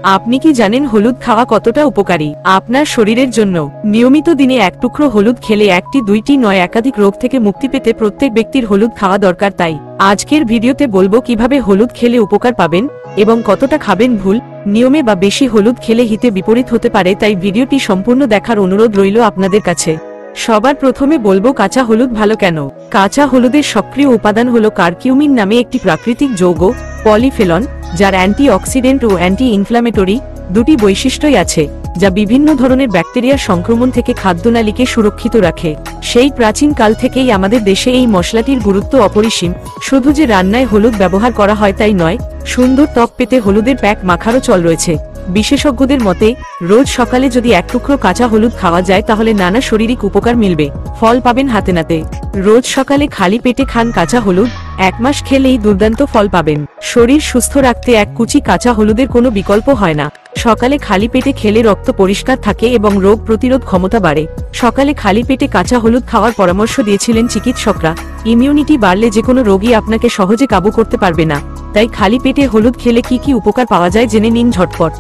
আপনি কি জানেন হলুদ খাওয়া কতটা উপকারী আপনার শরীরের জন্য? নিয়মিত দিনে এক টুকরো হলুদ খেলে একটি দুইটি নয় একাধিক রোগ থেকে মুক্তি পেতে প্রত্যেক ব্যক্তির হলুদ খাওয়া দরকার। তাই আজকের ভিডিওতে বলবো কিভাবে হলুদ খেলে উপকার পাবেন এবং কতটা খাবেন। ভুল নিয়মে বা বেশি হলুদ খেলে হিতে বিপরীত হতে পারে, তাই ভিডিওটি সম্পূর্ণ দেখার অনুরোধ রইল আপনাদের কাছে। সবার প্রথমে বলবো কাঁচা হলুদ ভালো কেন। কাঁচা হলুদের সক্রিয় উপাদান হলো কারকিউমিন নামে একটি প্রাকৃতিক যৌগ, পলিফেনল, যার অ্যান্টিঅক্সিডেন্ট ও অ্যান্টি ইনফ্ল্যামেটরি দুটি বৈশিষ্ট্যই আছে, যা বিভিন্ন ধরনের ব্যাকটেরিয়ার সংক্রমণ থেকে খাদ্যনালীকে সুরক্ষিত রাখে। সেই প্রাচীন কাল থেকেই আমাদের দেশে এই মশলাটির গুরুত্ব অপরিসীম। শুধু যে রান্নায় হলুদ ব্যবহার করা হয় তাই নয়, সুন্দর ত্বক পেতে হলুদের প্যাক মাখারও চল রয়েছে। বিশেষজ্ঞদের মতে রোজ সকালে যদি এক টুকরো কাঁচা হলুদ খাওয়া যায় তাহলে নানা শারীরিক উপকার মিলবে, ফল পাবেন হাতে নাতে। রোজ সকালে খালি পেটে খান কাঁচা হলুদ, 1 মাস খেলেই দুর্দান্ত ফল পাবেন। শরীর সুস্থ রাখতে এক কুচি কাঁচা হলুদের কোনো বিকল্প হয় না। সকালে খালি পেটে খেলে রক্ত পরিষ্কার থাকে এবং রোগ প্রতিরোধ ক্ষমতা বাড়ে। সকালে খালি পেটে কাঁচা হলুদ খাওয়ার পরামর্শ দিয়েছিলেন চিকিৎসকরা। ইমিউনিটি বাড়লে যে কোনো রোগী আপনাকে সহজে কাবু করতে পারবে না। তাই খালি পেটে হলুদ খেলে কি কি উপকার পাওয়া যায় জেনে নিন ঝটপট।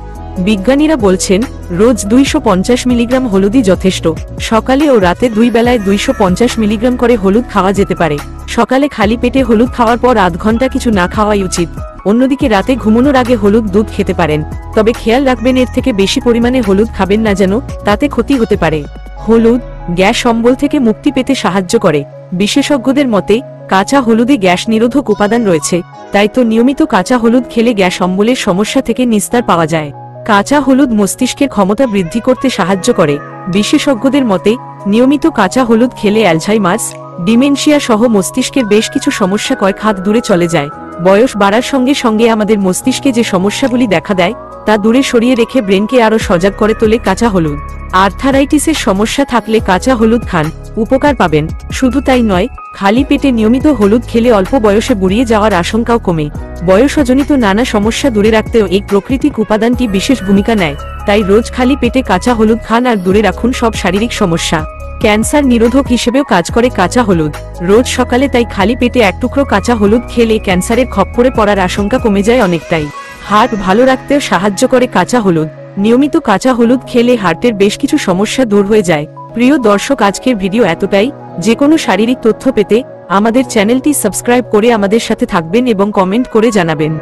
বিজ্ঞানীরা বলছেন রোজ 250 মিলিগ্রাম হলুদই যথেষ্ট। সকালে ও রাতে 2 বেলায় 250 মিলিগ্রাম করে হলুদ খাওয়া যেতে পারে। সকালে খালি পেটে হলুদ খাওয়ার পর আধ ঘন্টা কিছু না খাওয়াই উচিত। অন্যদিকে রাতে ঘুমানোর আগে হলুদ দুধ খেতে পারেন, তবে খেয়াল রাখবেন এর থেকে বেশি পরিমাণে হলুদ খাবেন না, যেন তাতে ক্ষতি হতে পারে। হলুদ গ্যাস অম্বল থেকে মুক্তি পেতে সাহায্য করে। বিশেষজ্ঞদের মতে কাঁচা হলুদে গ্যাস নিরোধক উপাদান রয়েছে, তাই তো নিয়মিত কাঁচা হলুদ খেলে গ্যাস অম্বলের সমস্যা থেকে নিস্তার পাওয়া যায়। কাঁচা হলুদ মস্তিষ্কের ক্ষমতা বৃদ্ধি করতে সাহায্য করে। বিশেষজ্ঞদের মতে নিয়মিত কাঁচা হলুদ খেলে অ্যালঝাইমার্স, ডিমেনশিয়া সহ মস্তিষ্কের বেশ কিছু সমস্যা কয়েক হাত দূরে চলে যায়। বয়স বাড়ার সঙ্গে সঙ্গে আমাদের মস্তিষ্কে যে সমস্যাগুলি দেখা দেয় তা দূরে সরিয়ে রেখে ব্রেনকে আরো সজাগ করে তোলে কাঁচা হলুদ। আর্থারাইটিসের সমস্যা থাকলে কাঁচা হলুদ খান, উপকার পাবেন। শুধু তাই নয়, খালি পেটে নিয়মিত হলুদ খেলে অল্প বয়সে বুড়িয়ে যাওয়ার আশঙ্কাও কমে। বয়সজনিত নানা সমস্যা দূরে রাখতেও এই প্রাকৃতিক উপাদানটি বিশেষ ভূমিকা নেয়। তাই রোজ খালি পেটে কাঁচা হলুদ খান আর দূরে রাখুন সব শারীরিক সমস্যা। ক্যান্সার নিরোধক হিসেবেও কাজ করে কাঁচা হলুদ। রোজ সকালে তাই খালি পেটে এক টুকরো কাঁচা হলুদ খেলে ক্যান্সারের খপ্পরে পড়ার আশঙ্কা কমে যায় অনেকটাই। হার্ট ভালো রাখতেও সাহায্য করে কাঁচা হলুদ। নিয়মিত কাঁচা হলুদ খেলে হার্টের বেশ কিছু সমস্যা দূর হয়ে যায়। প্রিয় দর্শক, আজকের ভিডিও এতটাই। যে কোনো শারীরিক তথ্য পেতে আমাদের চ্যানেলটি সাবস্ক্রাইব করে আমাদের সাথে থাকবেন এবং কমেন্ট করে জানাবেন।